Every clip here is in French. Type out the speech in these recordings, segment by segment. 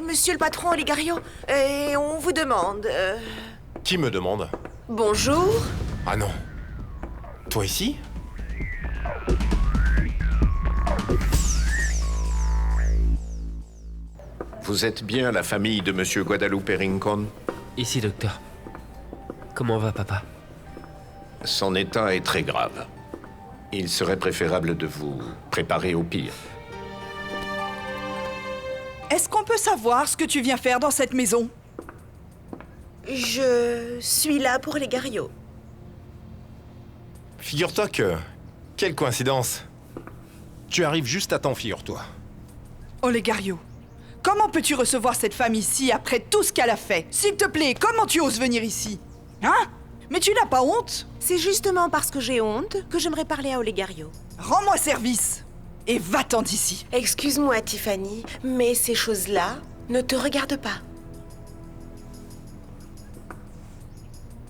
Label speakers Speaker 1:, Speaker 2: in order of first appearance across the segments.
Speaker 1: Monsieur le patron Oligario, on vous demande...
Speaker 2: Qui me demande?
Speaker 1: Bonjour.
Speaker 2: Ah non. Toi ici?
Speaker 3: Vous êtes bien la famille de Monsieur Guadalupe Rincon?
Speaker 4: Ici, docteur. Comment va, papa?
Speaker 3: Son état est très grave. Il serait préférable de vous préparer au pire.
Speaker 5: Est-ce qu'on peut savoir ce que tu viens faire dans cette maison?
Speaker 1: Je suis là pour Oligario.
Speaker 2: Figure-toi que... Quelle coïncidence. Tu arrives juste à temps, figure-toi.
Speaker 5: Olegario, comment peux-tu recevoir cette femme ici après tout ce qu'elle a fait? S'il te plaît, comment tu oses venir ici? Hein? Mais tu n'as pas honte?
Speaker 1: C'est justement parce que j'ai honte que j'aimerais parler à Oligario.
Speaker 5: Rends-moi service et va-t'en d'ici.
Speaker 1: Excuse-moi, Tiffany, mais ces choses-là ne te regardent pas.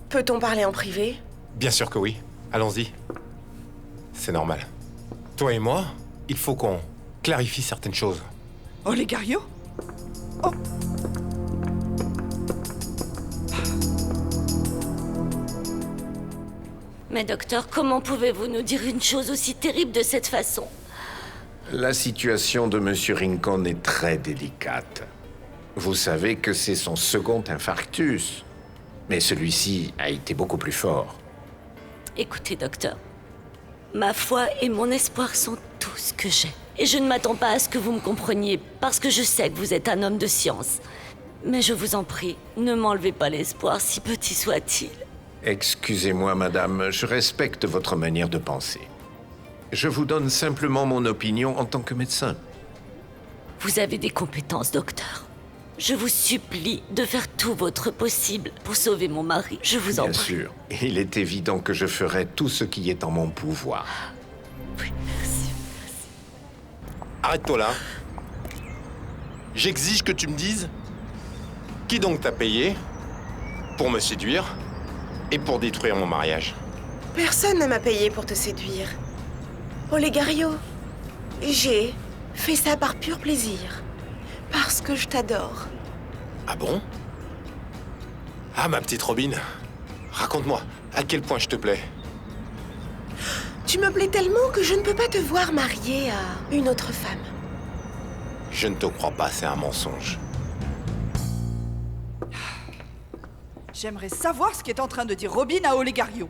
Speaker 1: Peut-on parler en privé?
Speaker 2: Bien sûr que oui. Allons-y. C'est normal. Toi et moi, il faut qu'on clarifie certaines choses.
Speaker 5: Olegario? Oh.
Speaker 6: Mais docteur, comment pouvez-vous nous dire une chose aussi terrible de cette façon?
Speaker 3: La situation de Monsieur Rincon est très délicate. Vous savez que c'est son second infarctus. Mais celui-ci a été beaucoup plus fort.
Speaker 6: Écoutez, docteur. Ma foi et mon espoir sont tout ce que j'ai. Et je ne m'attends pas à ce que vous me compreniez, parce que je sais que vous êtes un homme de science. Mais je vous en prie, ne m'enlevez pas l'espoir, si petit soit-il.
Speaker 3: Excusez-moi, madame, je respecte votre manière de penser. Je vous donne simplement mon opinion en tant que médecin.
Speaker 6: Vous avez des compétences, docteur. Je vous supplie de faire tout votre possible pour sauver mon mari. Je vous en prie.
Speaker 3: Bien sûr. Il est évident que je ferai tout ce qui est en mon pouvoir.
Speaker 6: Oui, merci.
Speaker 2: Arrête-toi là. J'exige que tu me dises qui donc t'a payé pour me séduire et pour détruire mon mariage.
Speaker 1: Personne ne m'a payé pour te séduire. Oligario, j'ai fait ça par pur plaisir. Parce que je t'adore.
Speaker 2: Ah bon? Ah, ma petite Robin, raconte-moi, à quel point je te plais?
Speaker 1: Tu me plais tellement que je ne peux pas te voir mariée à une autre femme.
Speaker 2: Je ne te crois pas, c'est un mensonge.
Speaker 5: J'aimerais savoir ce qu'est en train de dire Robin à Olegario.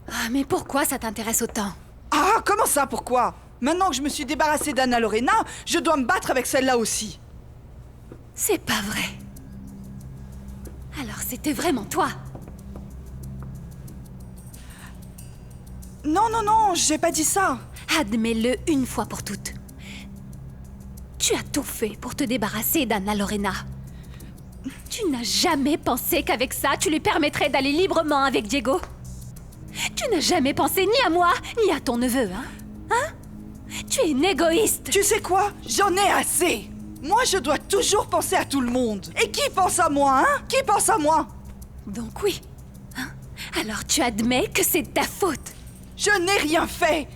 Speaker 7: Ah, mais pourquoi ça t'intéresse autant?
Speaker 5: Ah, comment ça, pourquoi? Maintenant que je me suis débarrassée d'Anna Lorena, je dois me battre avec celle-là aussi.
Speaker 7: C'est pas vrai. Alors c'était vraiment toi?
Speaker 5: Non, non, non, j'ai pas dit ça.
Speaker 7: Admets-le une fois pour toutes. Tu as tout fait pour te débarrasser d'Anna Lorena. Tu n'as jamais pensé qu'avec ça, tu lui permettrais d'aller librement avec Diego. Tu n'as jamais pensé ni à moi, ni à ton neveu, hein? Hein? Tu es une égoïste.
Speaker 5: Tu sais quoi? J'en ai assez. Moi, je dois toujours penser à tout le monde. Et qui pense à moi, hein? Qui pense à moi?
Speaker 7: Donc oui. Hein? Alors tu admets que c'est ta faute.
Speaker 5: Je n'ai rien fait.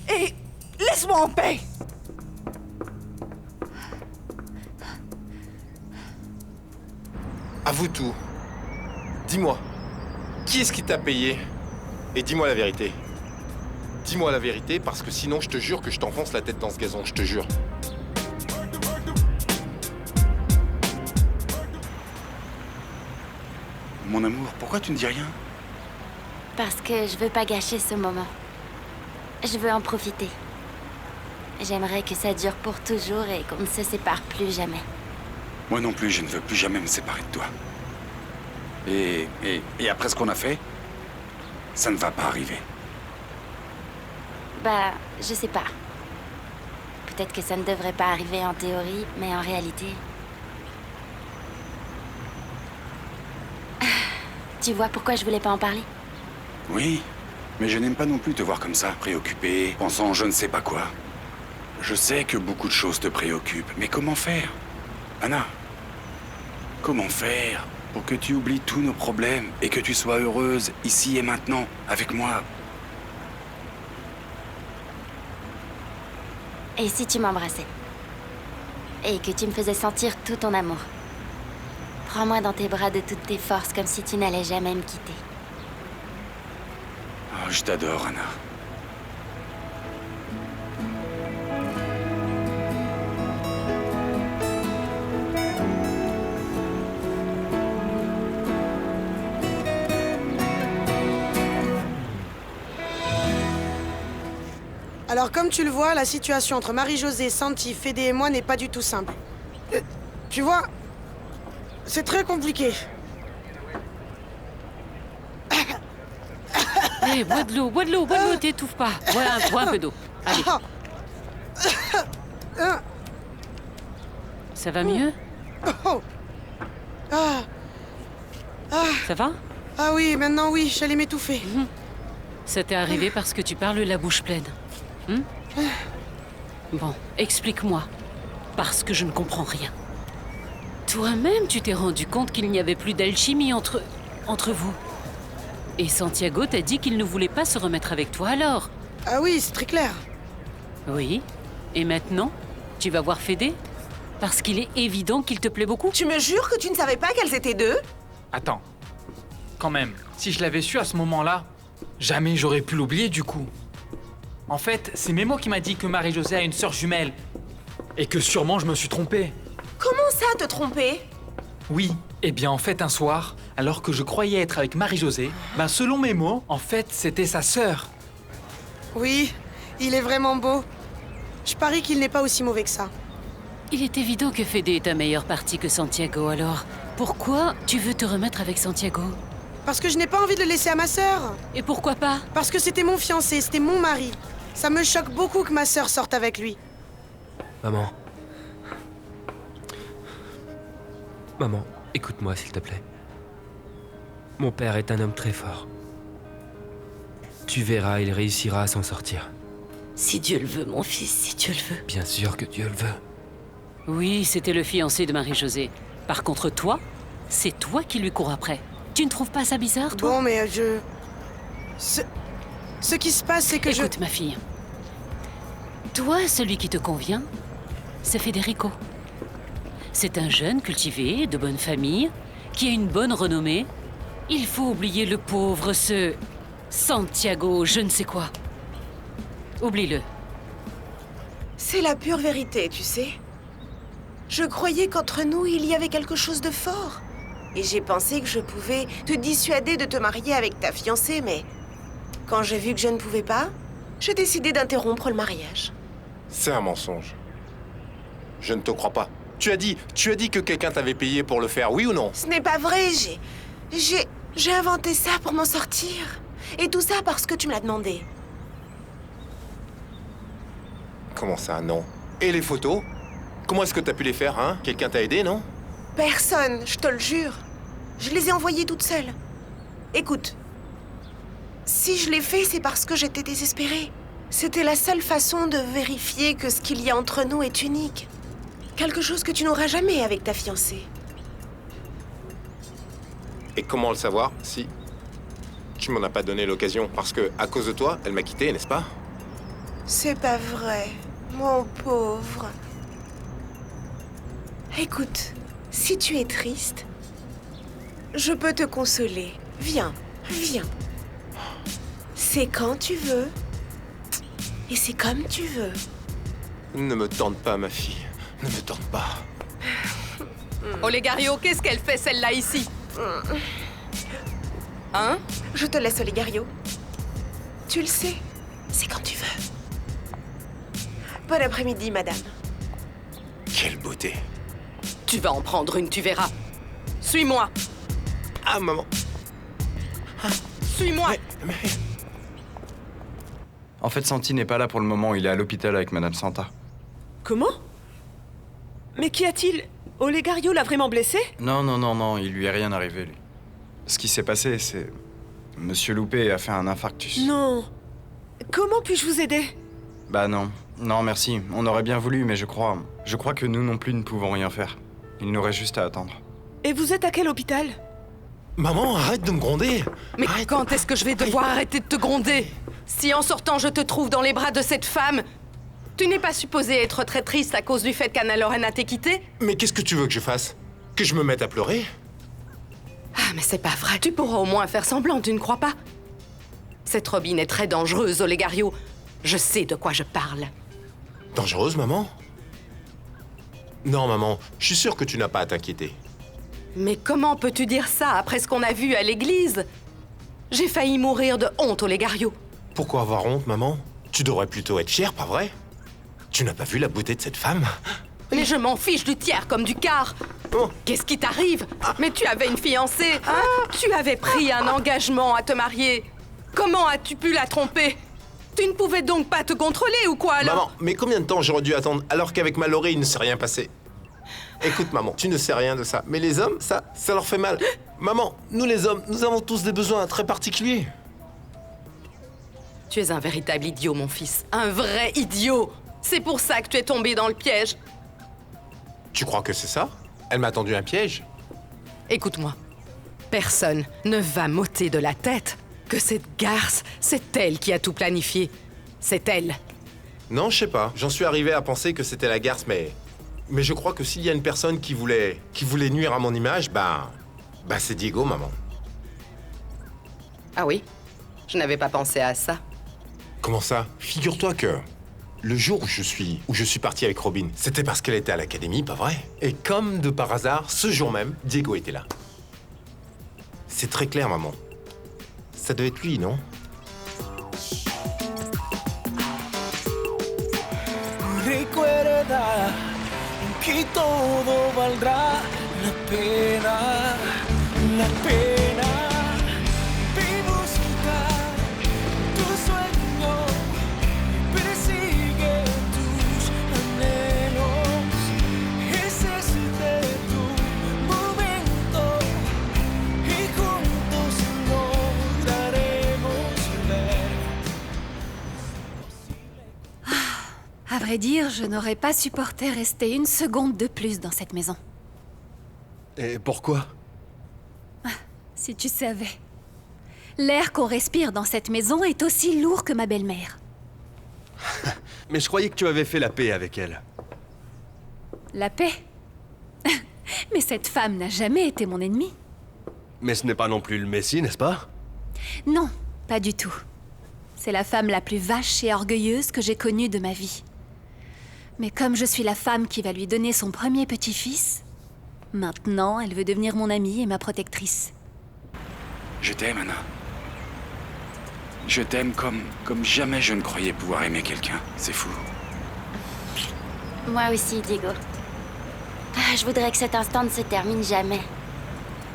Speaker 5: Et laisse-moi en paix.
Speaker 2: Avoue tout. Dis-moi, qui est-ce qui t'a payé? Et dis-moi la vérité. Dis-moi la vérité, parce que sinon, je te jure que je t'enfonce la tête dans ce gazon, je te jure.
Speaker 8: Mon amour, pourquoi tu ne dis rien?
Speaker 9: Parce que je veux pas gâcher ce moment. Je veux en profiter. J'aimerais que ça dure pour toujours et qu'on ne se sépare plus jamais.
Speaker 8: Moi non plus, je ne veux plus jamais me séparer de toi. Et après ce qu'on a fait, ça ne va pas arriver.
Speaker 9: Bah, je sais pas. Peut-être que ça ne devrait pas arriver en théorie, mais en réalité... Tu vois pourquoi je voulais pas en parler?
Speaker 8: Oui, mais je n'aime pas non plus te voir comme ça, préoccupé, pensant je ne sais pas quoi. Je sais que beaucoup de choses te préoccupent, mais comment faire? Anna, comment faire pour que tu oublies tous nos problèmes et que tu sois heureuse ici et maintenant, avec moi?
Speaker 9: Et si tu m'embrassais? et que tu me faisais sentir tout ton amour. Prends-moi dans tes bras de toutes tes forces, comme si tu n'allais jamais me quitter.
Speaker 8: Oh, je t'adore, Anna.
Speaker 10: Alors comme tu le vois, la situation entre Marie-Josée, Santi, Fédé et moi n'est pas du tout simple. Tu vois, c'est très compliqué.
Speaker 11: Hé, bois de l'eau, t'étouffe pas. Bois un peu d'eau. Allez. Ça va mieux?
Speaker 10: Oh. Ah.
Speaker 11: Ça va?
Speaker 10: Ah oui, maintenant oui, j'allais m'étouffer.
Speaker 11: Ça t'est arrivé parce que tu parles la bouche pleine. Bon, explique-moi. Parce que je ne comprends rien. Toi-même, tu t'es rendu compte qu'il n'y avait plus d'alchimie entre vous. Et Santiago t'a dit qu'il ne voulait pas se remettre avec toi alors.
Speaker 10: Ah oui, c'est très clair.
Speaker 11: Oui. Et maintenant, tu vas voir Fédé? Parce qu'il est évident qu'il te plaît beaucoup.
Speaker 1: Tu me jures que tu ne savais pas qu'elles étaient deux?
Speaker 12: Attends. Quand même, si je l'avais su à ce moment-là, jamais j'aurais pu l'oublier du coup. En fait, c'est Mémo qui m'a dit que Marie-Josée a une sœur jumelle. Et que sûrement je me suis trompé.
Speaker 1: Comment ça, te tromper?
Speaker 12: Oui, eh bien en fait un soir, alors que je croyais être avec Marie-Josée, selon Mémo, en fait c'était sa sœur.
Speaker 10: Oui, il est vraiment beau. Je parie qu'il n'est pas aussi mauvais que ça.
Speaker 11: Il est évident que Fédé est ta meilleure partie que Santiago, alors pourquoi tu veux te remettre avec Santiago?
Speaker 10: Parce que je n'ai pas envie de le laisser à ma sœur.
Speaker 11: Et pourquoi pas?
Speaker 10: Parce que c'était mon fiancé, c'était mon mari. Ça me choque beaucoup que ma sœur sorte avec lui.
Speaker 4: Maman. Maman, écoute-moi s'il te plaît. Mon père est un homme très fort. Tu verras, il réussira à s'en sortir.
Speaker 6: Si Dieu le veut, mon fils, si Dieu le veut.
Speaker 4: Bien sûr que Dieu le veut.
Speaker 11: Oui, c'était le fiancé de Marie-Josée. Par contre, toi, c'est toi qui lui cours après. Tu ne trouves pas ça bizarre, toi?
Speaker 10: Bon, mais Ce qui se passe, c'est que
Speaker 11: Écoute, ma fille. Toi, celui qui te convient, c'est Federico. C'est un jeune cultivé, de bonne famille, qui a une bonne renommée. Il faut oublier le pauvre, ce Santiago, je ne sais quoi. Oublie-le.
Speaker 1: C'est la pure vérité, tu sais. Je croyais qu'entre nous, il y avait quelque chose de fort. Et j'ai pensé que je pouvais te dissuader de te marier avec ta fiancée, mais quand j'ai vu que je ne pouvais pas, j'ai décidé d'interrompre le mariage.
Speaker 2: C'est un mensonge. Je ne te crois pas. Tu as dit que quelqu'un t'avait payé pour le faire, oui ou non?
Speaker 1: Ce n'est pas vrai, j'ai inventé ça pour m'en sortir. Et tout ça parce que tu me l'as demandé.
Speaker 2: Comment ça, non? Et les photos? Comment est-ce que t'as pu les faire, hein? Quelqu'un t'a aidé, non?
Speaker 1: Personne, je te le jure. Je les ai envoyées toutes seules. Écoute, si je l'ai fait, c'est parce que j'étais désespérée. C'était la seule façon de vérifier que ce qu'il y a entre nous est unique. Quelque chose que tu n'auras jamais avec ta fiancée.
Speaker 2: Et comment le savoir si tu m'en as pas donné l'occasion? Parce que, à cause de toi, elle m'a quitté, n'est-ce pas?
Speaker 1: C'est pas vrai, mon pauvre. Écoute, si tu es triste, je peux te consoler. Viens, viens. C'est quand tu veux. Et c'est comme tu veux.
Speaker 2: Ne me tente pas, ma fille. Ne me tente pas.
Speaker 5: Olegario, qu'est-ce qu'elle fait celle-là ici? Hein?
Speaker 1: Je te laisse, Olegario. Tu le sais, c'est quand tu veux. Bon après-midi, madame.
Speaker 2: Quelle beauté.
Speaker 5: Tu vas en prendre une, tu verras. Suis-moi.
Speaker 2: Ah, maman.
Speaker 5: Suis-moi.
Speaker 2: Mais...
Speaker 13: En fait, Santi n'est pas là pour le moment, il est à l'hôpital avec Madame Santa.
Speaker 14: Comment? Mais qu'y a-t-il? Olegario l'a vraiment blessé?
Speaker 13: Non, il lui est rien arrivé, lui. Ce qui s'est passé, c'est... Monsieur Loupé a fait un infarctus.
Speaker 14: Non. Comment puis-je vous aider?
Speaker 13: Bah non. Non, merci. On aurait bien voulu, mais je crois que nous non plus ne pouvons rien faire. Il nous reste juste à attendre.
Speaker 14: Et vous êtes à quel hôpital?
Speaker 2: Maman, arrête de me gronder.
Speaker 5: Mais
Speaker 2: arrête.
Speaker 5: quand est-ce que je vais devoir arrêter de te gronder? Si en sortant je te trouve dans les bras de cette femme,
Speaker 1: Tu n'es pas supposé être très triste à cause du fait qu'Anna Lorena t'ait quitté?
Speaker 2: Mais qu'est-ce que tu veux que je fasse? Que je me mette à pleurer?
Speaker 1: Ah, mais c'est pas vrai. Tu pourras au moins faire semblant, tu ne crois pas? Cette Robin est très dangereuse, Olegario. Je sais de quoi je parle.
Speaker 2: Dangereuse, maman? Non, maman, je suis sûr que tu n'as pas à t'inquiéter.
Speaker 1: Mais comment peux-tu dire ça après ce qu'on a vu à l'église? J'ai failli mourir de honte, Olegario.
Speaker 2: Pourquoi avoir honte, maman? Tu devrais plutôt être fière, pas vrai? Tu n'as pas vu la beauté de cette femme?
Speaker 1: Mais je m'en fiche du tiers comme du quart. Qu'est-ce qui t'arrive? Mais tu avais une fiancée, hein? Tu avais pris un engagement à te marier. Comment as-tu pu la tromper? Tu ne pouvais donc pas te contrôler ou quoi alors?
Speaker 2: Maman, mais combien de temps j'aurais dû attendre alors qu'avec Mallory, il ne s'est rien passé? Écoute, maman, tu ne sais rien de ça. Mais les hommes, ça leur fait mal. Maman, nous les hommes, nous avons tous des besoins très particuliers.
Speaker 1: Tu es un véritable idiot, mon fils. Un vrai idiot. C'est pour ça que tu es tombé dans le piège.
Speaker 2: Tu crois que c'est ça? Elle m'a tendu un piège?
Speaker 1: Écoute-moi. Personne ne va m'ôter de la tête que cette garce, c'est elle qui a tout planifié. C'est elle.
Speaker 2: Non, je sais pas. J'en suis arrivé à penser que c'était la garce, mais je crois que s'il y a une personne qui voulait nuire à mon image, c'est Diego, maman.
Speaker 1: Ah oui? Je n'avais pas pensé à ça.
Speaker 2: Comment ça? Figure-toi que le jour où je suis parti avec Robin, c'était parce qu'elle était à l'académie, pas vrai? Et comme de par hasard, ce jour même, Diego était là. C'est très clair, maman. Ça devait être lui, non?
Speaker 15: Recuerda que todo valdrá la pena, la pena. Ve buscar tu sueño, persigue tus anhelos. Ese es tu momento y juntos lograremos ver.
Speaker 7: À vrai dire, je n'aurais pas supporté rester une seconde de plus dans cette maison.
Speaker 16: Et pourquoi?
Speaker 7: Si tu savais. L'air qu'on respire dans cette maison est aussi lourd que ma belle-mère.
Speaker 16: Mais je croyais que tu avais fait la paix avec elle.
Speaker 7: La paix? Mais cette femme n'a jamais été mon ennemie.
Speaker 16: Mais ce n'est pas non plus le Messie, n'est-ce pas?
Speaker 7: Non, pas du tout. C'est la femme la plus vache et orgueilleuse que j'ai connue de ma vie. Mais comme je suis la femme qui va lui donner son premier petit-fils, maintenant elle veut devenir mon amie et ma protectrice.
Speaker 8: Je t'aime, Anna. Je t'aime comme jamais je ne croyais pouvoir aimer quelqu'un. C'est fou.
Speaker 9: Moi aussi, Diego. Ah, je voudrais que cet instant ne se termine jamais.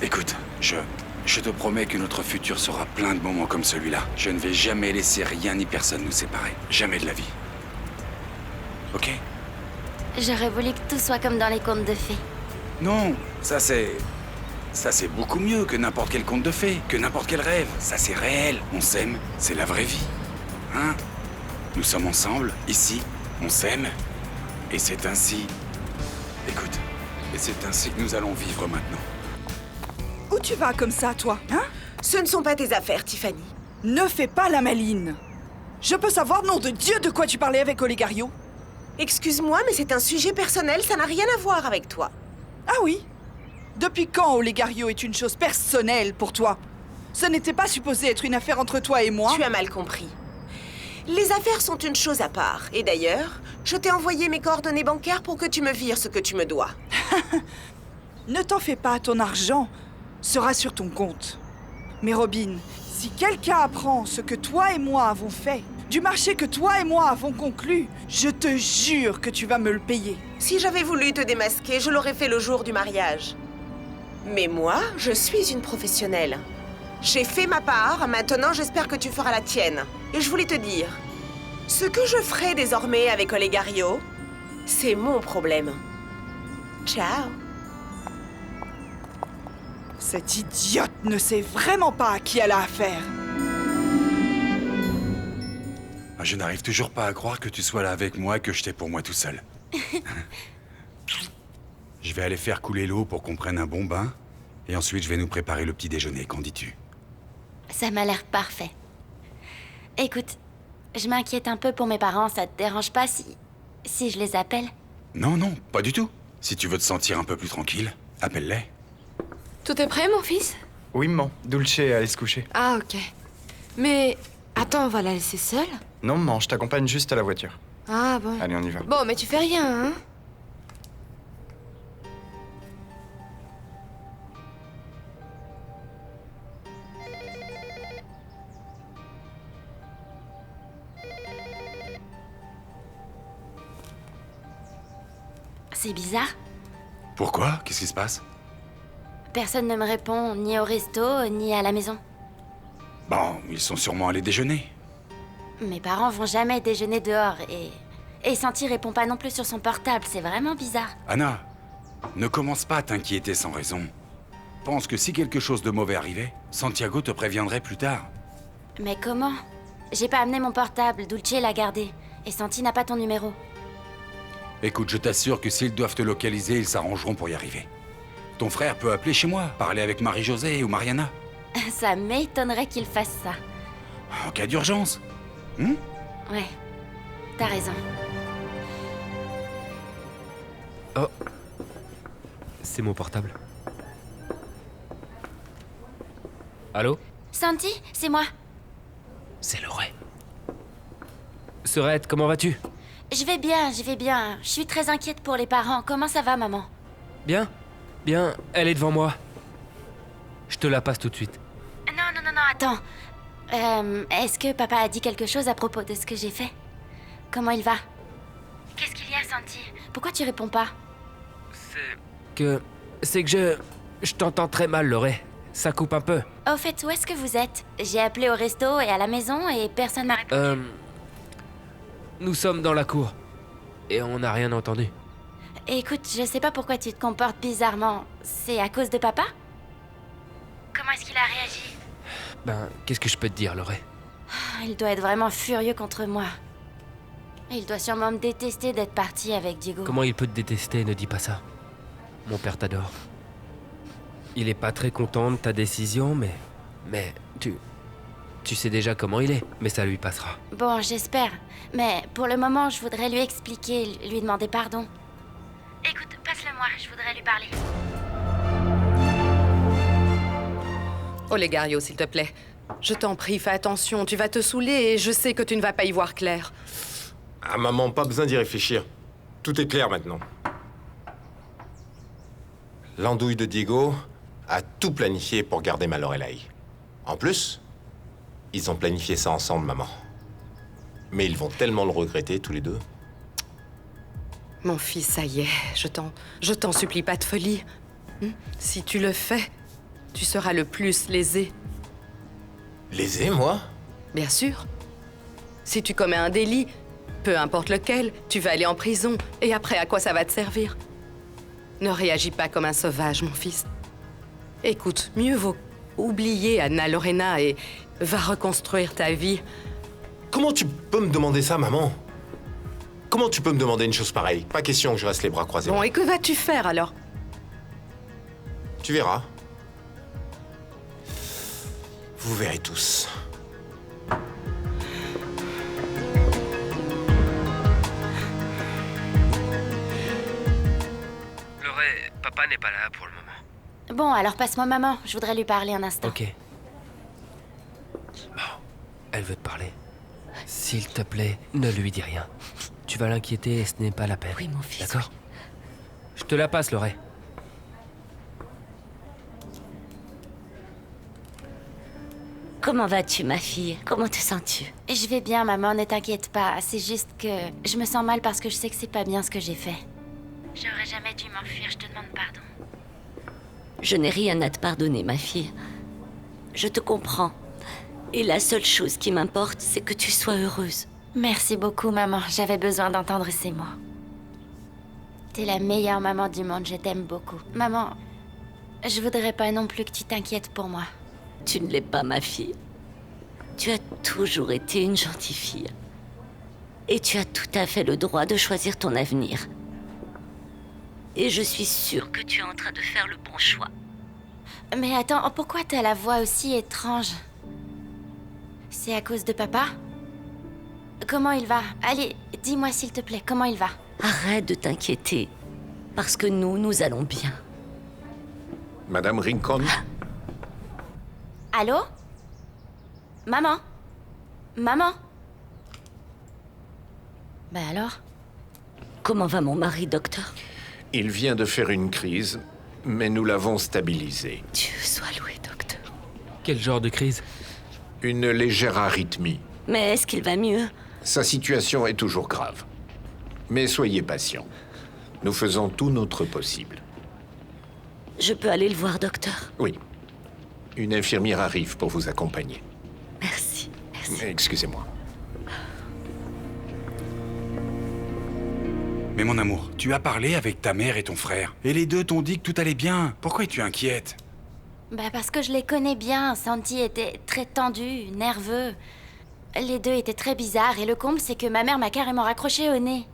Speaker 8: Écoute, je te promets que notre futur sera plein de moments comme celui-là. Je ne vais jamais laisser rien ni personne nous séparer. Jamais de la vie. Ok?
Speaker 9: J'aurais voulu que tout soit comme dans les contes de fées.
Speaker 8: Non, ça c'est beaucoup mieux que n'importe quel conte de fées, que n'importe quel rêve. Ça c'est réel. On s'aime, c'est la vraie vie. Hein? Nous sommes ensemble, ici, on s'aime. Et c'est ainsi... Écoute, et c'est ainsi que nous allons vivre maintenant.
Speaker 5: Où tu vas comme ça, toi, hein?
Speaker 1: Ce ne sont pas tes affaires, Tiffany.
Speaker 5: Ne fais pas la maline. Je peux savoir, nom de Dieu, de quoi tu parlais avec Olegario?
Speaker 1: Excuse-moi, mais c'est un sujet personnel, ça n'a rien à voir avec toi.
Speaker 5: Ah oui? Depuis quand Olegario est une chose personnelle pour toi? Ce n'était pas supposé être une affaire entre toi et moi?
Speaker 1: Tu as mal compris. Les affaires sont une chose à part. Et d'ailleurs, je t'ai envoyé mes coordonnées bancaires pour que tu me vires ce que tu me dois.
Speaker 5: Ne t'en fais pas, ton argent sera sur ton compte. Mais Robin, si quelqu'un apprend ce que toi et moi avons fait, du marché que toi et moi avons conclu, je te jure que tu vas me le payer.
Speaker 1: Si j'avais voulu te démasquer, je l'aurais fait le jour du mariage. Mais moi, je suis une professionnelle. J'ai fait ma part, maintenant j'espère que tu feras la tienne. Et je voulais te dire, ce que je ferai désormais avec Olegario, c'est mon problème. Ciao.
Speaker 5: Cette idiote ne sait vraiment pas à qui elle a affaire.
Speaker 8: Je n'arrive toujours pas à croire que tu sois là avec moi et que je t'ai pour moi tout seul. Je vais aller faire couler l'eau pour qu'on prenne un bon bain. Et ensuite, je vais nous préparer le petit déjeuner. Qu'en dis-tu?
Speaker 9: Ça m'a l'air parfait. Écoute, je m'inquiète un peu pour mes parents, ça te dérange pas si si je les appelle?
Speaker 8: Non, non, pas du tout. Si tu veux te sentir un peu plus tranquille, appelle-les.
Speaker 17: Tout est prêt, mon fils?
Speaker 13: Oui, maman. Dulce est allée se coucher.
Speaker 17: Ah, ok. Mais attends, on va la laisser seule?
Speaker 13: Non, maman, je t'accompagne juste à la voiture.
Speaker 17: Ah bon.
Speaker 13: Allez, on y va.
Speaker 17: Bon, mais tu fais rien, hein?
Speaker 9: C'est bizarre.
Speaker 8: Pourquoi? Qu'est-ce qui se passe?
Speaker 9: Personne ne me répond, ni au resto, ni à la maison.
Speaker 8: Bon, ils sont sûrement allés déjeuner.
Speaker 9: Mes parents vont jamais déjeuner dehors et Santi répond pas non plus sur son portable, c'est vraiment bizarre.
Speaker 8: Anna, ne commence pas à t'inquiéter sans raison. Pense que si quelque chose de mauvais arrivait, Santiago te préviendrait plus tard.
Speaker 9: Mais comment? J'ai pas amené mon portable, Dulce l'a gardé. Et Santi n'a pas ton numéro.
Speaker 8: Écoute, je t'assure que s'ils doivent te localiser, ils s'arrangeront pour y arriver. Ton frère peut appeler chez moi, parler avec Marie-Josée ou Mariana.
Speaker 9: Ça m'étonnerait qu'il fasse ça.
Speaker 8: En cas d'urgence.
Speaker 9: Ouais, t'as raison.
Speaker 4: Oh. C'est mon portable. Allô?
Speaker 9: Santi, c'est moi.
Speaker 4: C'est Lorraine. Sorette, comment vas-tu?
Speaker 9: Je vais bien, je vais bien. Je suis très inquiète pour les parents. Comment ça va, maman?
Speaker 4: Bien? Bien, elle est devant moi. Je te la passe tout de suite.
Speaker 9: Non, attends. Est-ce que papa a dit quelque chose à propos de ce que j'ai fait? Comment il va? Qu'est-ce qu'il y a, Santi? Pourquoi tu réponds pas?
Speaker 4: C'est que je t'entends très mal, Lorraine. Ça coupe un peu.
Speaker 9: Au fait, où est-ce que vous êtes? J'ai appelé au resto et à la maison et personne m'a répondu.
Speaker 4: Nous sommes dans la cour. Et on n'a rien entendu.
Speaker 9: Écoute, je sais pas pourquoi tu te comportes bizarrement. C'est à cause de papa? Comment est-ce qu'il a réagi?
Speaker 4: Ben, qu'est-ce que je peux te dire, Lorraine?
Speaker 9: Il doit être vraiment furieux contre moi. Il doit sûrement me détester d'être parti avec Diego.
Speaker 4: Comment il peut te détester? Ne dis pas ça. Mon père t'adore. Il est pas très content de ta décision, mais tu sais déjà comment il est, mais ça lui passera.
Speaker 9: Bon, j'espère. Mais pour le moment, je voudrais lui expliquer, lui demander pardon. Écoute, passe-le-moi, je voudrais lui parler.
Speaker 14: Olegario, s'il te plaît. Je t'en prie, fais attention, tu vas te saouler et je sais que tu ne vas pas y voir clair.
Speaker 2: Ah, maman, pas besoin d'y réfléchir. Tout est clair maintenant. L'andouille de Diego a tout planifié pour garder ma Lorelai. En plus, ils ont planifié ça ensemble, maman. Mais ils vont tellement le regretter, tous les deux.
Speaker 14: Mon fils, ça y est, je t'en supplie pas de folie. Si tu le fais, tu seras le plus lésé.
Speaker 2: Lésé, moi?
Speaker 14: Bien sûr. Si tu commets un délit, peu importe lequel, tu vas aller en prison. Et après, à quoi ça va te servir? Ne réagis pas comme un sauvage, mon fils. Écoute, mieux vaut oublier Anna Lorena et va reconstruire ta vie.
Speaker 2: Comment tu peux me demander ça, maman? Comment tu peux me demander une chose pareille? Pas question que je reste les bras croisés.
Speaker 14: Bon, et que vas-tu faire alors?
Speaker 2: Tu verras. Vous verrez tous.
Speaker 4: Lorraine, papa n'est pas là pour le moment.
Speaker 9: Bon, alors passe-moi maman, je voudrais lui parler un instant.
Speaker 4: Ok. Bon, elle veut te parler. S'il te plaît, ne lui dis rien. Tu vas l'inquiéter et ce n'est pas la peine.
Speaker 11: Oui, mon fils.
Speaker 4: D'accord? Je te la passe, Lorraine.
Speaker 6: Comment vas-tu, ma fille? Comment te sens-tu?
Speaker 9: Je vais bien, maman, ne t'inquiète pas. C'est juste que je me sens mal parce que je sais que c'est pas bien ce que j'ai fait. J'aurais jamais dû m'enfuir, je te demande pardon.
Speaker 6: Je n'ai rien à te pardonner, ma fille. Je te comprends. Et la seule chose qui m'importe, c'est que tu sois heureuse.
Speaker 9: Merci beaucoup, maman. J'avais besoin d'entendre ces mots. T'es la meilleure maman du monde, je t'aime beaucoup. Maman, je voudrais pas non plus que tu t'inquiètes pour moi.
Speaker 6: Tu ne l'es pas, ma fille. Tu as toujours été une gentille fille. Et tu as tout à fait le droit de choisir ton avenir. Et je suis sûre que tu es en train de faire le bon choix.
Speaker 9: Mais attends, pourquoi t'as la voix aussi étrange? C'est à cause de papa? Comment il va? Allez, dis-moi s'il te plaît, comment il va?
Speaker 6: Arrête de t'inquiéter. Parce que nous allons bien.
Speaker 3: Madame Rincon?
Speaker 9: Allô? Maman? Maman? Bah alors?
Speaker 6: Comment va mon mari, docteur?
Speaker 3: Il vient de faire une crise, mais nous l'avons stabilisé.
Speaker 6: Dieu soit loué, docteur.
Speaker 4: Quel genre de crise?
Speaker 3: Une légère arythmie.
Speaker 6: Mais est-ce qu'il va mieux?
Speaker 3: Sa situation est toujours grave. Mais soyez patient. Nous faisons tout notre possible.
Speaker 6: Je peux aller le voir, docteur?
Speaker 3: Oui. Une infirmière arrive pour vous accompagner.
Speaker 6: Merci.
Speaker 3: Excusez-moi.
Speaker 8: Mais mon amour, tu as parlé avec ta mère et ton frère. Et les deux t'ont dit que tout allait bien. Pourquoi es-tu inquiète?
Speaker 9: Bah parce que je les connais bien. Santi était très tendu, nerveux. Les deux étaient très bizarres et le comble c'est que ma mère m'a carrément raccroché au nez.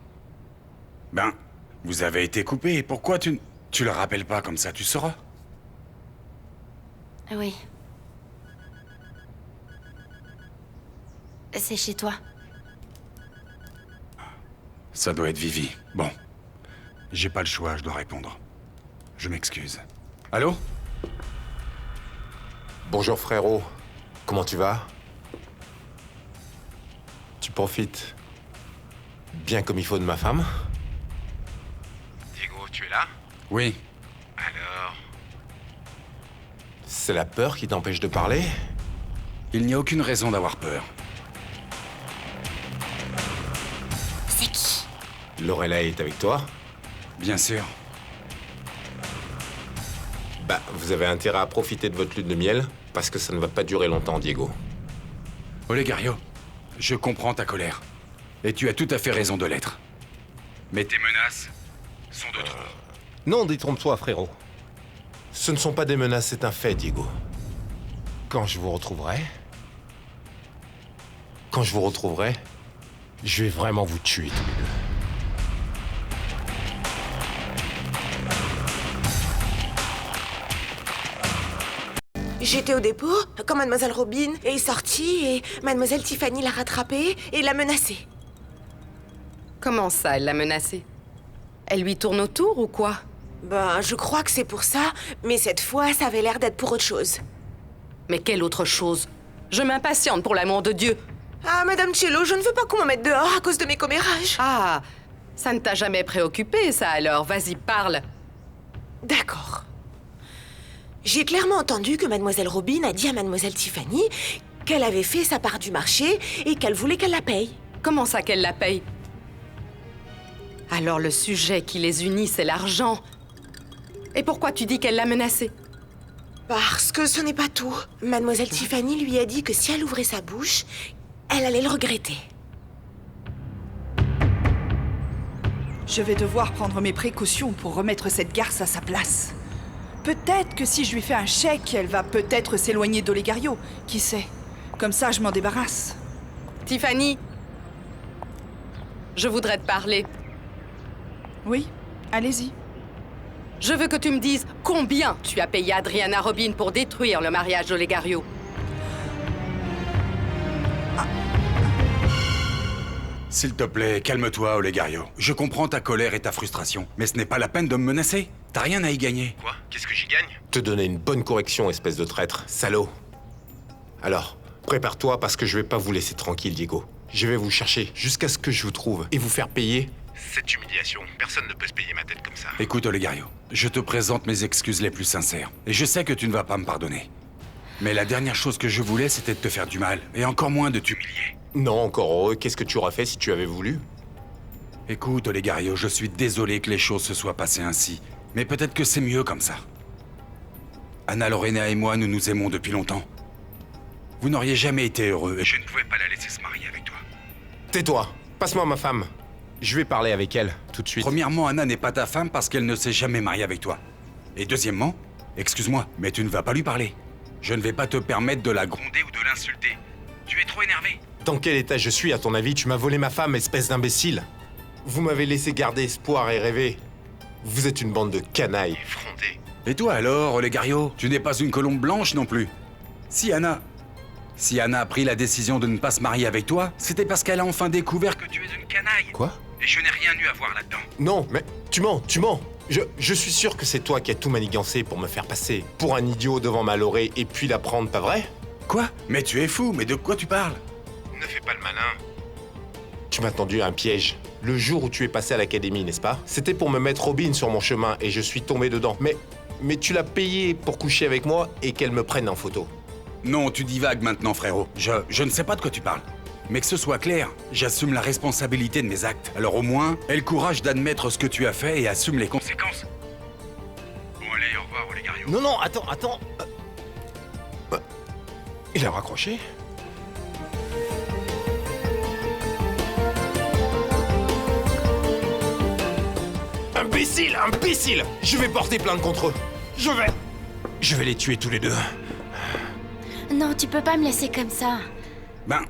Speaker 8: Ben, vous avez été coupés. Pourquoi tu le rappelles pas comme ça, tu sauras?
Speaker 9: Oui. C'est chez toi.
Speaker 8: Ça doit être Vivi. Bon. J'ai pas le choix, je dois répondre. Je m'excuse. Allô?
Speaker 2: Bonjour frérot, comment tu vas? Tu profites bien comme il faut de ma femme? Diego, tu es là?
Speaker 8: Oui.
Speaker 2: Alors? C'est la peur qui t'empêche de parler?
Speaker 8: Il n'y a aucune raison d'avoir peur.
Speaker 9: C'est qui?
Speaker 2: Lorelai est avec toi?
Speaker 8: Bien sûr.
Speaker 2: Bah, vous avez intérêt à profiter de votre lune de miel, parce que ça ne va pas durer longtemps, Diego.
Speaker 8: Olegario, je comprends ta colère. Et tu as tout à fait raison de l'être. Mais tes menaces sont de trop.
Speaker 2: Non, détrompe-toi, frérot. Ce ne sont pas des menaces, c'est un fait, Diego. Quand je vous retrouverai, je vais vraiment vous tuer tous les deux.
Speaker 1: J'étais au dépôt quand Mademoiselle Robin est sortie et Mademoiselle Tiffany l'a rattrapée et l'a menacée.
Speaker 14: Comment ça, elle l'a menacée? Elle lui tourne autour ou quoi?
Speaker 1: Ben, je crois que c'est pour ça, mais cette fois, ça avait l'air d'être pour autre chose.
Speaker 14: Mais quelle autre chose? Je m'impatiente pour l'amour de Dieu.
Speaker 1: Ah, Madame Cello, je ne veux pas qu'on m'en mette dehors à cause de mes commérages.
Speaker 14: Ah, ça ne t'a jamais préoccupé, ça alors? Vas-y, parle.
Speaker 1: D'accord. J'ai clairement entendu que Mademoiselle Robin a dit à Mademoiselle Tiffany qu'elle avait fait sa part du marché et qu'elle voulait qu'elle la paye.
Speaker 14: Comment ça qu'elle la paye? Alors le sujet qui les unit, c'est l'argent. Et pourquoi tu dis qu'elle l'a menacée?
Speaker 1: Parce que ce n'est pas tout. Mademoiselle Tiffany lui a dit que si elle ouvrait sa bouche, elle allait le regretter.
Speaker 5: Je vais devoir prendre mes précautions pour remettre cette garce à sa place. Peut-être que si je lui fais un chèque, elle va peut-être s'éloigner d'Olegario. Qui sait? Comme ça, je m'en débarrasse.
Speaker 14: Tiffany, je voudrais te parler.
Speaker 5: Oui, allez-y.
Speaker 14: Je veux que tu me dises combien tu as payé Adriana Robin pour détruire le mariage d'Olegario.
Speaker 8: S'il te plaît, calme-toi, Olegario. Je comprends ta colère et ta frustration, mais ce n'est pas la peine de me menacer. T'as rien à y gagner.
Speaker 2: Quoi? Qu'est-ce que j'y gagne? Te donner une bonne correction, espèce de traître, salaud. Alors, prépare-toi parce que je vais pas vous laisser tranquille, Diego. Je vais vous chercher jusqu'à ce que je vous trouve et vous faire payer cette humiliation. Personne ne peut se payer ma tête comme ça.
Speaker 8: Écoute, Olegario, je te présente mes excuses les plus sincères. Et je sais que tu ne vas pas me pardonner. Mais la dernière chose que je voulais, c'était de te faire du mal, et encore moins de t'humilier.
Speaker 2: Non, encore heureux. Qu'est-ce que tu aurais fait si tu avais voulu?
Speaker 8: Écoute, Olegario, je suis désolé que les choses se soient passées ainsi. Mais peut-être que c'est mieux comme ça. Anna Lorena et moi, nous nous aimons depuis longtemps. Vous n'auriez jamais été heureux et je ne pouvais pas la laisser se marier avec toi.
Speaker 2: Tais-toi. Passe-moi ma femme. Je vais parler avec elle, tout de suite.
Speaker 8: Premièrement, Anna n'est pas ta femme parce qu'elle ne s'est jamais mariée avec toi. Et deuxièmement, excuse-moi, mais tu ne vas pas lui parler. Je ne vais pas te permettre de la gronder ou de l'insulter. Tu es trop énervé.
Speaker 2: Dans quel état je suis, à ton avis? Tu m'as volé ma femme, espèce d'imbécile. Vous m'avez laissé garder espoir et rêver. Vous êtes une bande de canailles effrontés.
Speaker 8: Et toi alors, Olegario? Tu n'es pas une colombe blanche non plus. Si Anna... Si Anna a pris la décision de ne pas se marier avec toi, c'était parce qu'elle a enfin découvert que tu es une canaille.
Speaker 2: Quoi?
Speaker 8: Et je n'ai rien eu à voir là-dedans.
Speaker 2: Non, mais tu mens. Je suis sûr que c'est toi qui as tout manigancé pour me faire passer pour un idiot devant ma Laurée et puis la prendre, pas vrai?
Speaker 8: Quoi? Mais tu es fou, mais de quoi tu parles?
Speaker 2: Ne fais pas le malin. Tu m'as tendu un piège. Le jour où tu es passé à l'académie, n'est-ce pas? C'était pour me mettre Robin sur mon chemin et je suis tombé dedans. Mais tu l'as payé pour coucher avec moi et qu'elle me prenne en photo.
Speaker 8: Non, tu divagues maintenant, frérot. Je ne sais pas de quoi tu parles. Mais que ce soit clair, j'assume la responsabilité de mes actes. Alors au moins, aie le courage d'admettre ce que tu as fait et assume les conséquences. Bon allez, au revoir, Olegario.
Speaker 2: Non, attends. Il a raccroché? Imbécile! Je vais porter plainte contre eux. Je vais les tuer tous les deux.
Speaker 9: Non, tu peux pas me laisser comme ça.
Speaker 8: Ben,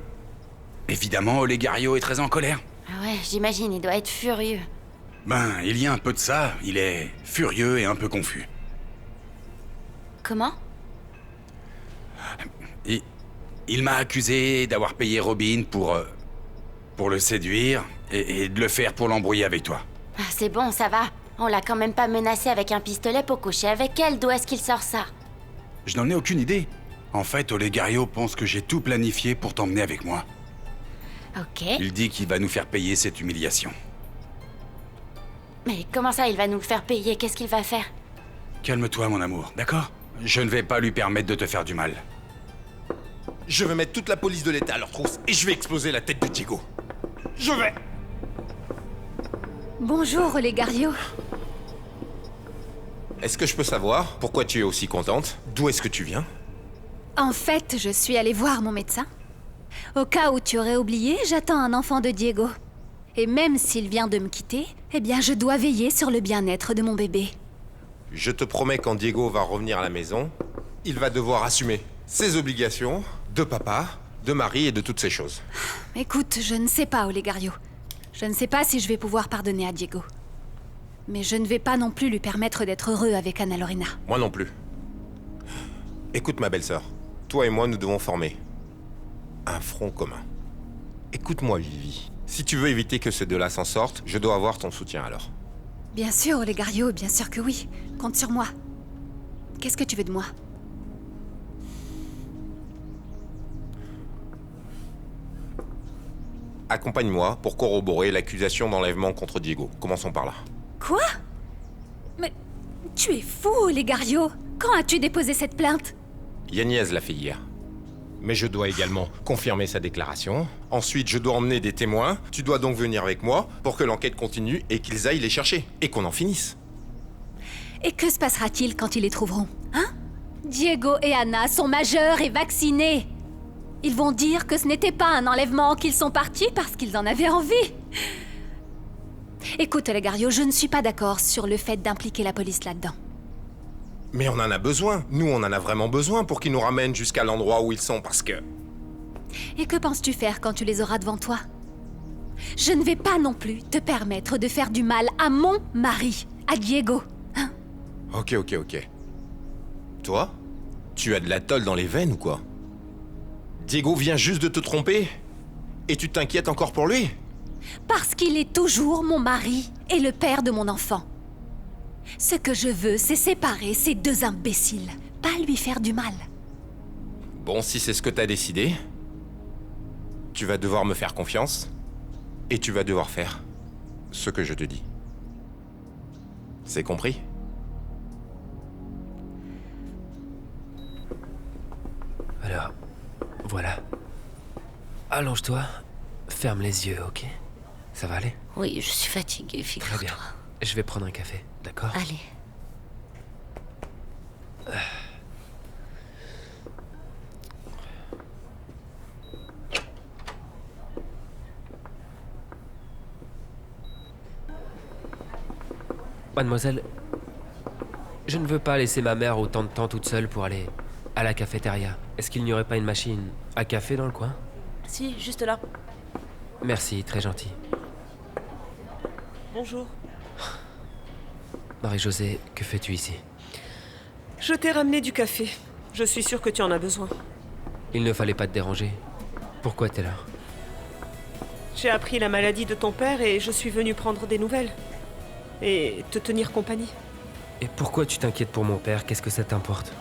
Speaker 8: évidemment, Olegario est très en colère.
Speaker 9: Ah ouais, j'imagine, il doit être furieux.
Speaker 8: Ben, il y a un peu de ça. Il est furieux et un peu confus.
Speaker 9: Comment?
Speaker 8: Il m'a accusé d'avoir payé Robin pour le séduire et de le faire pour l'embrouiller avec toi.
Speaker 9: Ah, c'est bon, ça va. On l'a quand même pas menacé avec un pistolet pour coucher avec elle. D'où est-ce qu'il sort ça?
Speaker 8: Je n'en ai aucune idée. En fait, Olegario pense que j'ai tout planifié pour t'emmener avec moi.
Speaker 9: Ok.
Speaker 8: Il dit qu'il va nous faire payer cette humiliation.
Speaker 9: Mais comment ça, il va nous le faire payer? Qu'est-ce qu'il va faire?
Speaker 8: Calme-toi, mon amour, d'accord? Je ne vais pas lui permettre de te faire du mal.
Speaker 2: Je vais mettre toute la police de l'État à leur trousse et je vais exploser la tête de Diego. Je vais!
Speaker 7: Bonjour, Olegario.
Speaker 2: Est-ce que je peux savoir pourquoi tu es aussi contente? D'où est-ce que tu viens?
Speaker 7: En fait, je suis allée voir mon médecin. Au cas où tu aurais oublié, j'attends un enfant de Diego. Et même s'il vient de me quitter, eh bien, je dois veiller sur le bien-être de mon bébé.
Speaker 2: Je te promets, quand Diego va revenir à la maison, il va devoir assumer ses obligations de papa, de mari et de toutes ces choses.
Speaker 7: Écoute, je ne sais pas, Olegario. Je ne sais pas si je vais pouvoir pardonner à Diego. Mais je ne vais pas non plus lui permettre d'être heureux avec Anna Lorena.
Speaker 2: Moi non plus. Écoute, ma belle-sœur. Toi et moi, nous devons former un front commun. Écoute-moi, Vivi. Si tu veux éviter que ces deux-là s'en sortent, je dois avoir ton soutien alors.
Speaker 7: Bien sûr, Olegario, bien sûr que oui. Compte sur moi. Qu'est-ce que tu veux de moi?
Speaker 2: Accompagne-moi pour corroborer l'accusation d'enlèvement contre Diego. Commençons par là.
Speaker 7: Quoi? Mais tu es fou, Olegario. Quand as-tu déposé cette plainte?
Speaker 2: Yagnez l'a fait hier. Mais je dois également confirmer sa déclaration. Ensuite, je dois emmener des témoins. Tu dois donc venir avec moi pour que l'enquête continue et qu'ils aillent les chercher. Et qu'on en finisse.
Speaker 7: Et que se passera-t-il quand ils les trouveront? Hein? Diego et Anna sont majeurs et vaccinés. Ils vont dire que ce n'était pas un enlèvement, qu'ils sont partis parce qu'ils en avaient envie. Écoute, Olegario, je ne suis pas d'accord sur le fait d'impliquer la police là-dedans.
Speaker 2: Mais on en a besoin. Nous, on en a vraiment besoin pour qu'ils nous ramènent jusqu'à l'endroit où ils sont, parce que...
Speaker 7: Et que penses-tu faire quand tu les auras devant toi? Je ne vais pas non plus te permettre de faire du mal à mon mari, à Diego. Hein?
Speaker 2: Ok. Toi? Tu as de la tôle dans les veines ou quoi? Diego vient juste de te tromper? Et tu t'inquiètes encore pour lui?
Speaker 7: Parce qu'il est toujours mon mari et le père de mon enfant. Ce que je veux, c'est séparer ces deux imbéciles, pas lui faire du mal.
Speaker 2: Bon, si c'est ce que t'as décidé, tu vas devoir me faire confiance et tu vas devoir faire ce que je te dis. C'est compris?
Speaker 4: Alors, voilà. Allonge-toi, ferme les yeux, ok? Ça va aller?
Speaker 6: Oui, je suis fatiguée, figure-toi.
Speaker 4: Très bien. Je vais prendre un café, d'accord?
Speaker 6: Allez.
Speaker 4: Mademoiselle, je ne veux pas laisser ma mère autant de temps toute seule pour aller à la cafétéria. Est-ce qu'il n'y aurait pas une machine à café dans le coin?
Speaker 18: Si, juste là.
Speaker 4: Merci, très gentil.
Speaker 18: Bonjour.
Speaker 4: Marie-Josée, que fais-tu ici?
Speaker 18: Je t'ai ramené du café. Je suis sûre que tu en as besoin.
Speaker 4: Il ne fallait pas te déranger. Pourquoi t'es là?
Speaker 18: J'ai appris la maladie de ton père et je suis venue prendre des nouvelles. Et te tenir compagnie.
Speaker 4: Et pourquoi tu t'inquiètes pour mon père? Qu'est-ce que ça t'importe?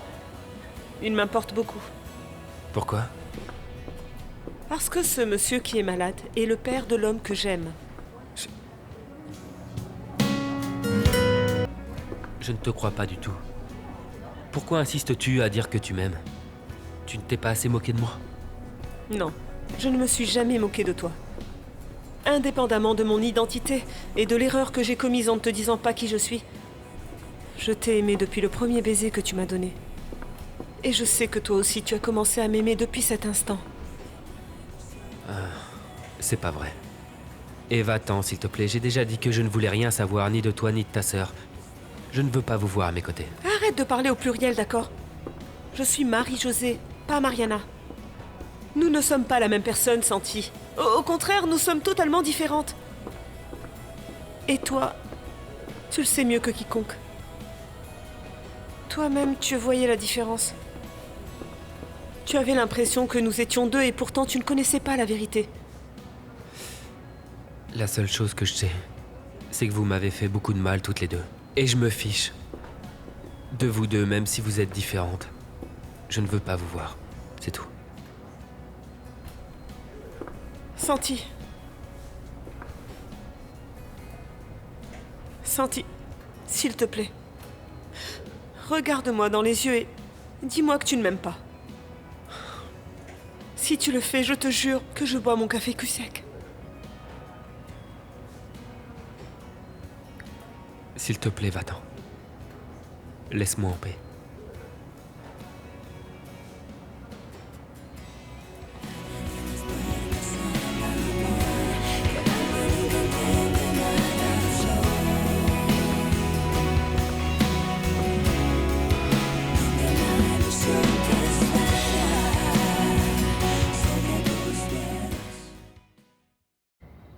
Speaker 18: Il m'importe beaucoup.
Speaker 4: Pourquoi?
Speaker 18: Parce que ce monsieur qui est malade est le père de l'homme que j'aime.
Speaker 4: Je ne te crois pas du tout. Pourquoi insistes-tu à dire que tu m'aimes? Tu ne t'es pas assez moqué de moi?
Speaker 18: Non, je ne me suis jamais moqué de toi. Indépendamment de mon identité et de l'erreur que j'ai commise en ne te disant pas qui je suis, je t'ai aimé depuis le premier baiser que tu m'as donné. Et je sais que toi aussi tu as commencé à m'aimer depuis cet instant.
Speaker 4: C'est pas vrai. Et va-t'en, s'il te plaît. J'ai déjà dit que je ne voulais rien savoir, ni de toi, ni de ta sœur. Je ne veux pas vous voir à mes côtés.
Speaker 18: Arrête de parler au pluriel, d'accord? Je suis Marie-Josée, pas Mariana. Nous ne sommes pas la même personne, Santi. Au contraire, nous sommes totalement différentes. Et toi, tu le sais mieux que quiconque. Toi-même, tu voyais la différence. Tu avais l'impression que nous étions deux et pourtant tu ne connaissais pas la vérité.
Speaker 4: La seule chose que je sais, c'est que vous m'avez fait beaucoup de mal toutes les deux. Et je me fiche de vous deux, même si vous êtes différentes. Je ne veux pas vous voir, c'est tout.
Speaker 18: Santi. Santi, s'il te plaît. Regarde-moi dans les yeux et dis-moi que tu ne m'aimes pas. Si tu le fais, je te jure que je bois mon café cul sec.
Speaker 4: S'il te plaît, va-t'en. Laisse-moi en paix.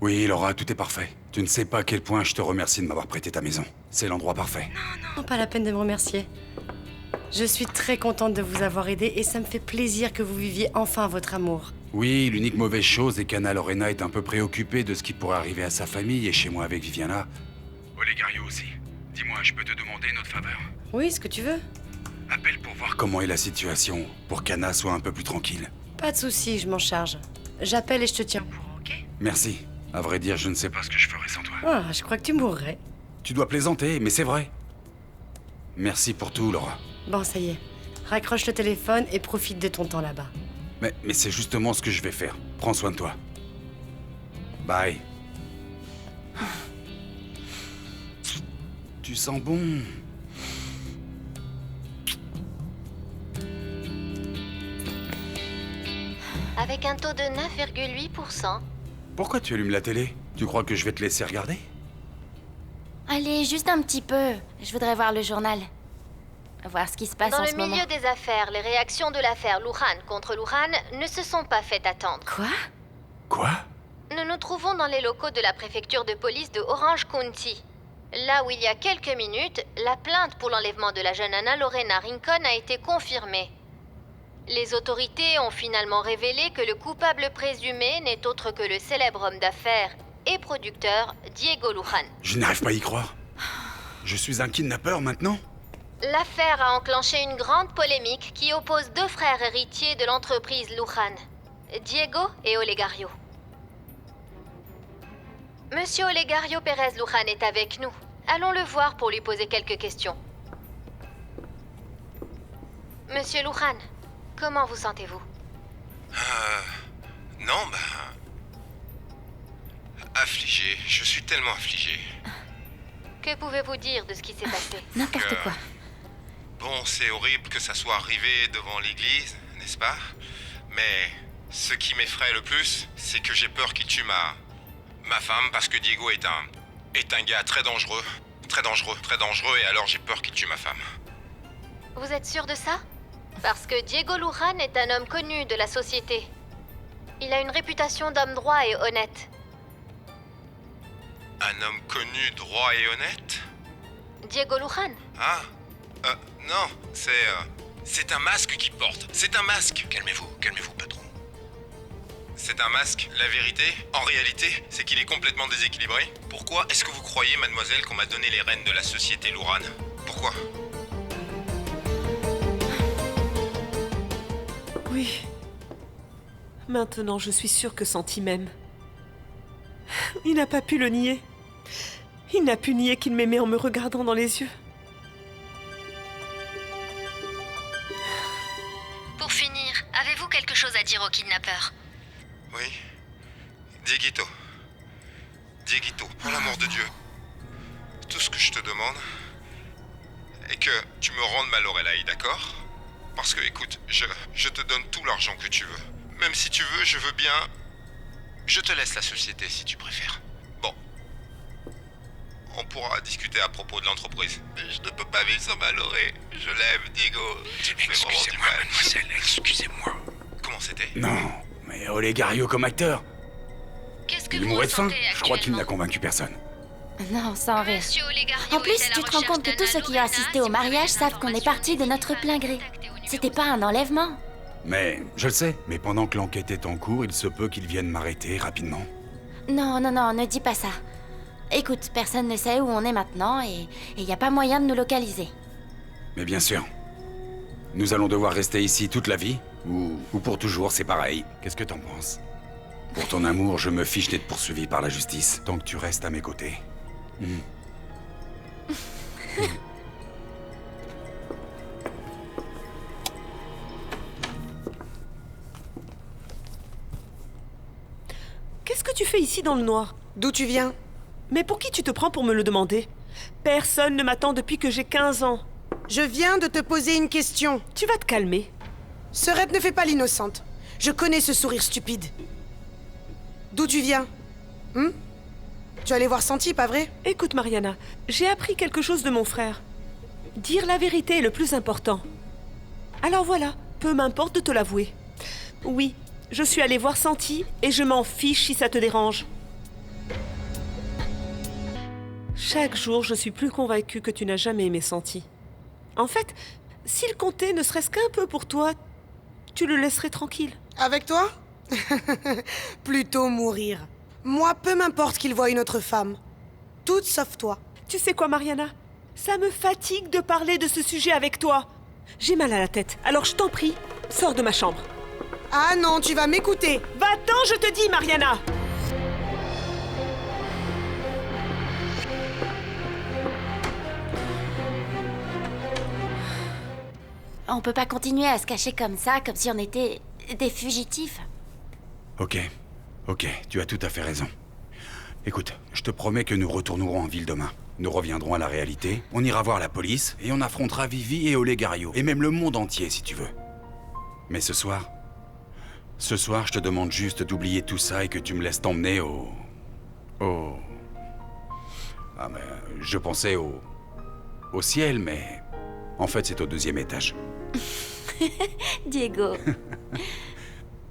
Speaker 8: Oui, Laura, tout est parfait. Tu ne sais pas à quel point je te remercie de m'avoir prêté ta maison. C'est l'endroit parfait.
Speaker 17: Non, pas la peine de me remercier. Je suis très contente de vous avoir aidé et ça me fait plaisir que vous viviez enfin votre amour.
Speaker 8: Oui, l'unique mauvaise chose est qu'Anna Lorena est un peu préoccupée de ce qui pourrait arriver à sa famille et chez moi avec Viviana. Olegario aussi. Dis-moi, je peux te demander une autre faveur?
Speaker 17: Oui, ce que tu veux.
Speaker 8: Appelle pour voir comment est la situation, pour qu'Anna soit un peu plus tranquille.
Speaker 17: Pas de soucis, je m'en charge. J'appelle et je te tiens au courant, ok?
Speaker 8: Merci. À vrai dire, je ne sais pas ce que je ferais sans toi.
Speaker 17: Ah, je crois que tu mourrais.
Speaker 8: Tu dois plaisanter, mais c'est vrai. Merci pour tout, Laura.
Speaker 17: Bon, ça y est. Raccroche le téléphone et profite de ton temps là-bas.
Speaker 8: Mais c'est justement ce que je vais faire. Prends soin de toi. Bye. Tu sens bon.
Speaker 9: Avec un taux de 9,8%.
Speaker 8: Pourquoi tu allumes la télé? Tu crois que je vais te laisser regarder?
Speaker 9: Allez, juste un petit peu. Je voudrais voir le journal. Voir ce qui se passe en ce moment.
Speaker 7: Dans le milieu des affaires, les réactions de l'affaire Lujan contre Lujan ne se sont pas fait attendre.
Speaker 9: Quoi?
Speaker 8: Quoi?
Speaker 7: Nous nous trouvons dans les locaux de la préfecture de police de Orange County. Là où il y a quelques minutes, la plainte pour l'enlèvement de la jeune Anna Lorena Rincon a été confirmée. Les autorités ont finalement révélé que le coupable présumé n'est autre que le célèbre homme d'affaires et producteur Diego Lujan.
Speaker 8: Je n'arrive pas à y croire. Je suis un kidnappeur maintenant?
Speaker 7: L'affaire a enclenché une grande polémique qui oppose deux frères héritiers de l'entreprise Lujan, Diego et Olegario. Monsieur Olegario Pérez Lujan est avec nous. Allons le voir pour lui poser quelques questions. Monsieur Lujan, comment vous sentez-vous?
Speaker 2: Non, affligé. Je suis tellement affligé.
Speaker 7: Que pouvez-vous dire de ce qui s'est passé?
Speaker 9: N'importe quoi.
Speaker 2: Bon, c'est horrible que ça soit arrivé devant l'église, n'est-ce pas? Mais ce qui m'effraie le plus, c'est que j'ai peur qu'il tue ma femme parce que Diego est un gars très dangereux. Très dangereux, et alors j'ai peur qu'il tue ma femme.
Speaker 7: Vous êtes sûr de ça? Parce que Diego Lujan est un homme connu de la société. Il a une réputation d'homme droit et honnête.
Speaker 2: Un homme connu, droit et honnête?
Speaker 7: Diego Lujan?
Speaker 2: Ah, non, c'est C'est un masque qu'il porte. C'est un masque. Calmez-vous, patron. C'est un masque. La vérité, en réalité, c'est qu'il est complètement déséquilibré. Pourquoi est-ce que vous croyez, mademoiselle, qu'on m'a donné les rênes de la société Louran? Pourquoi?
Speaker 18: Oui. Maintenant, je suis sûre que Santi m'aime. Il n'a pas pu le nier. Il n'a pu nier qu'il m'aimait en me regardant dans les yeux.
Speaker 19: Pour finir, avez-vous quelque chose à dire au kidnappeur?
Speaker 2: Oui. Dieguito, pour l'amour de Dieu, tout ce que je te demande est que tu me rendes ma Lorelai, d'accord? Parce que, écoute, je te donne tout l'argent que tu veux. Même si tu veux, je veux bien... Je te laisse la société si tu préfères. Bon. On pourra discuter à propos de l'entreprise. Mais je ne peux pas vivre sans ma Lorelai. Je l'aime, Diego. Tu me fais vraiment du mal.
Speaker 8: Mademoiselle, excusez-moi.
Speaker 2: Comment c'était?
Speaker 8: Non, mais Olegario comme acteur.
Speaker 19: Qu'est-ce que
Speaker 8: Il
Speaker 19: vous
Speaker 8: mourrait de faim.
Speaker 19: ressentez
Speaker 8: Je crois qu'il n'a
Speaker 19: actuellement?
Speaker 8: convaincu personne.
Speaker 9: Non, sans rire.
Speaker 19: Monsieur Olegario
Speaker 9: En plus,
Speaker 19: est à la
Speaker 9: tu te rends
Speaker 19: recherche
Speaker 9: compte que tous ceux qui ont assisté au mariage savent qu'on est parti de notre plein gré. C'était pas un enlèvement.
Speaker 8: Mais, je le sais, mais pendant que l'enquête est en cours, il se peut qu'ils viennent m'arrêter rapidement.
Speaker 9: Non, ne dis pas ça. Écoute, personne ne sait où on est maintenant et il n'y a pas moyen de nous localiser.
Speaker 8: Mais bien sûr. Nous allons devoir rester ici toute la vie, ou pour toujours, c'est pareil. Qu'est-ce que t'en penses? Pour ton amour, je me fiche d'être poursuivi par la justice, tant que tu restes à mes côtés.
Speaker 18: Qu'est-ce que tu fais ici dans le noir?
Speaker 10: D'où tu viens?
Speaker 18: Mais pour qui tu te prends pour me le demander? Personne ne m'attend depuis que j'ai 15 ans.
Speaker 10: Je viens de te poser une question.
Speaker 18: Tu vas te calmer.
Speaker 10: Serette ne fait pas l'innocente. Je connais ce sourire stupide. D'où tu viens? Tu allais voir Santi, pas vrai?
Speaker 18: Écoute, Mariana, j'ai appris quelque chose de mon frère. Dire la vérité est le plus important. Alors voilà, peu m'importe de te l'avouer. Oui, je suis allée voir Santi et je m'en fiche si ça te dérange. Chaque jour, je suis plus convaincue que tu n'as jamais aimé Santi. En fait, s'il comptait ne serait-ce qu'un peu pour toi, tu le laisserais tranquille.
Speaker 10: Avec toi? Plutôt mourir. Moi, peu m'importe qu'il voie une autre femme. Toutes sauf toi.
Speaker 18: Tu sais quoi, Mariana? Ça me fatigue de parler de ce sujet avec toi. J'ai mal à la tête, alors je t'en prie, sors de ma chambre.
Speaker 10: Ah non, tu vas m'écouter.
Speaker 18: Va-t'en, je te dis, Mariana!
Speaker 9: On peut pas continuer à se cacher comme ça, comme si on était des fugitifs.
Speaker 8: Ok, tu as tout à fait raison. Écoute, je te promets que nous retournerons en ville demain. Nous reviendrons à la réalité, on ira voir la police, et on affrontera Vivi et Olegario, et même le monde entier si tu veux. Mais ce soir, je te demande juste d'oublier tout ça et que tu me laisses t'emmener au... Ah mais, je pensais au ciel, mais... En fait, c'est au 2e étage.
Speaker 9: Diego.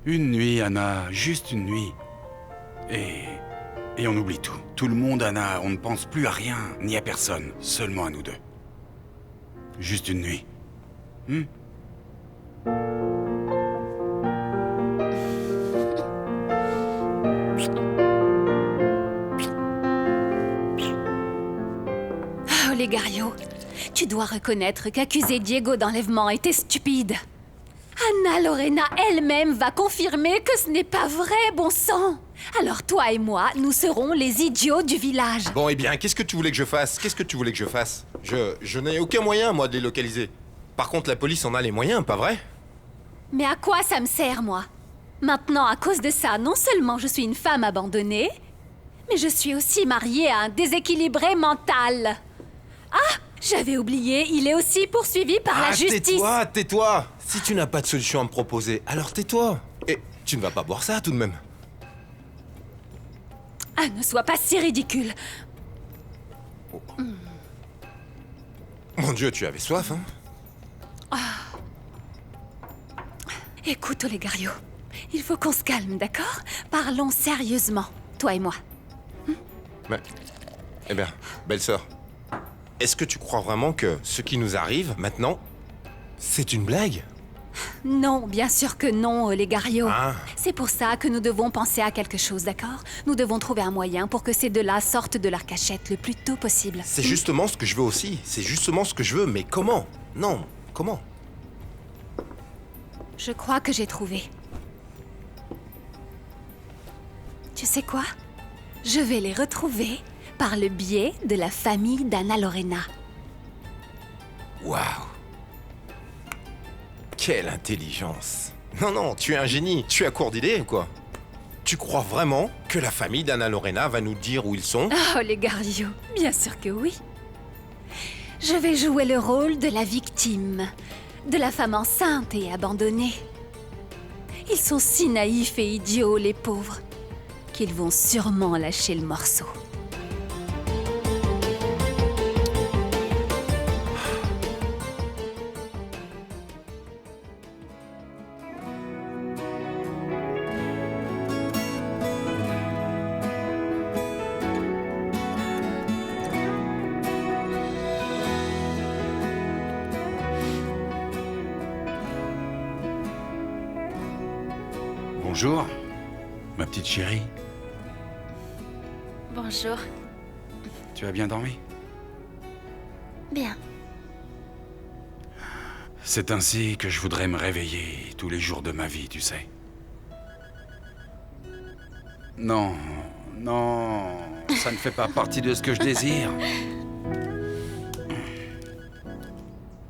Speaker 8: Une nuit, Anna, juste une nuit. Et on oublie tout. Tout le monde, Anna, on ne pense plus à rien, ni à personne, seulement à nous deux. Juste une nuit.
Speaker 7: Ah, Olegario, tu dois reconnaître qu'accuser Diego d'enlèvement était stupide. Anna Lorena elle-même va confirmer que ce n'est pas vrai, bon sang. Alors toi et moi, nous serons les idiots du village.
Speaker 2: Bon, eh bien, qu'est-ce que tu voulais que je fasse? Je n'ai aucun moyen, moi, de les localiser. Par contre, la police en a les moyens, pas vrai?
Speaker 7: Mais à quoi ça me sert, moi? Maintenant, à cause de ça, non seulement je suis une femme abandonnée, mais je suis aussi mariée à un déséquilibré mental. Ah, j'avais oublié, il est aussi poursuivi par la justice.
Speaker 2: Tais-toi! Si tu n'as pas de solution à me proposer, alors tais-toi! Et tu ne vas pas boire ça, tout de même.
Speaker 7: Ah, ne sois pas si ridicule.
Speaker 2: Mon Dieu, tu avais soif, hein?
Speaker 7: Écoute, Olegario, il faut qu'on se calme, d'accord? Parlons sérieusement, toi et moi.
Speaker 2: Mais, eh bien, belle sœur, est-ce que tu crois vraiment que ce qui nous arrive, maintenant, C'est une blague?
Speaker 7: Non, bien sûr que non, Olegario.
Speaker 2: Ah.
Speaker 7: C'est pour ça que nous devons penser à quelque chose, d'accord? Nous devons trouver un moyen pour que ces deux-là sortent de leur cachette le plus tôt possible.
Speaker 2: C'est justement ce que je veux aussi. C'est justement ce que je veux, mais comment? Non, comment?
Speaker 7: Je crois que j'ai trouvé. Tu sais quoi? Je vais les retrouver par le biais de la famille d'Anna Lorena.
Speaker 2: Waouh! Quelle intelligence! Non, non, tu es un génie. Tu es à court d'idées ou quoi? Tu crois vraiment que la famille d'Anna Lorena va nous dire où ils sont?
Speaker 7: Oh, Olegario, bien sûr que oui. Je vais jouer le rôle de la victime, de la femme enceinte et abandonnée. Ils sont si naïfs et idiots, les pauvres, qu'ils vont sûrement lâcher le morceau.
Speaker 8: Bonjour, ma petite chérie.
Speaker 9: Bonjour.
Speaker 8: Tu as bien dormi?
Speaker 9: Bien.
Speaker 8: C'est ainsi que je voudrais me réveiller tous les jours de ma vie, tu sais. Non, non, ça ne fait pas partie de ce que je désire.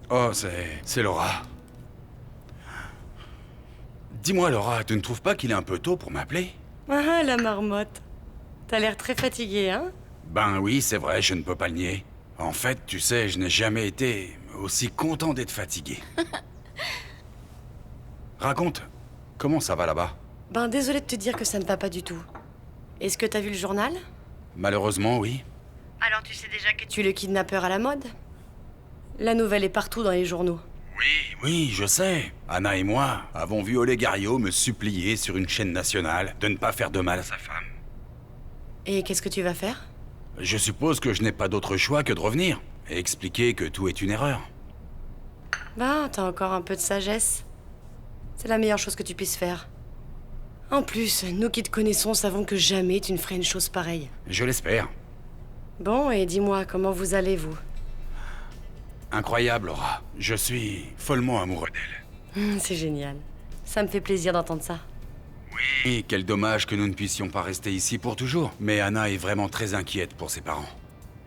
Speaker 8: Oh, c'est Laura. Dis-moi, Laura, tu ne trouves pas qu'il est un peu tôt pour m'appeler?
Speaker 17: Ah, la marmotte. T'as l'air très fatiguée, hein?
Speaker 8: Ben oui, c'est vrai, je ne peux pas le nier. En fait, tu sais, je n'ai jamais été aussi content d'être fatigué. Raconte, comment ça va là-bas?
Speaker 17: Ben, désolé de te dire que ça ne va pas du tout. Est-ce que t'as vu le journal?
Speaker 8: Malheureusement, oui.
Speaker 17: Alors tu sais déjà que tu es le kidnappeur à la mode? La nouvelle est partout dans les journaux.
Speaker 8: Oui, je sais. Anna et moi avons vu Olegario me supplier sur une chaîne nationale de ne pas faire de mal à sa femme.
Speaker 17: Et qu'est-ce que tu vas faire?
Speaker 8: Je suppose que je n'ai pas d'autre choix que de revenir et expliquer que tout est une erreur.
Speaker 17: Ben, t'as encore un peu de sagesse. C'est la meilleure chose que tu puisses faire. En plus, nous qui te connaissons savons que jamais tu ne ferais une chose pareille.
Speaker 8: Je l'espère.
Speaker 17: Bon, et dis-moi, comment vous allez, vous?
Speaker 8: Incroyable, Laura. Je suis follement amoureux d'elle.
Speaker 17: C'est génial. Ça me fait plaisir d'entendre ça.
Speaker 8: Et quel dommage que nous ne puissions pas rester ici pour toujours. Mais Anna est vraiment très inquiète pour ses parents.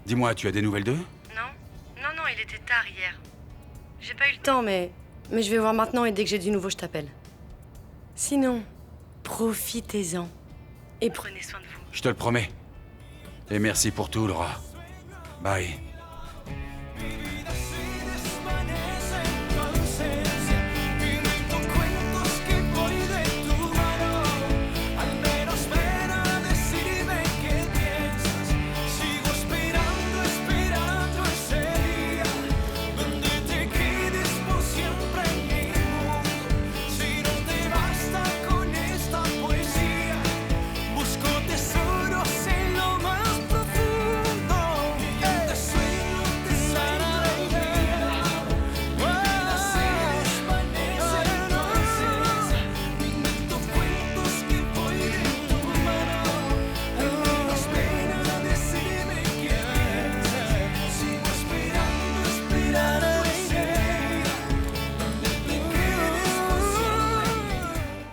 Speaker 8: Dis-moi, tu as des nouvelles d'eux?
Speaker 17: Non, il était tard hier. J'ai pas eu le temps, mais je vais voir maintenant et dès que j'ai du nouveau, je t'appelle. Sinon, profitez-en et prenez soin de vous.
Speaker 8: Je te le promets. Et merci pour tout, Laura. Bye.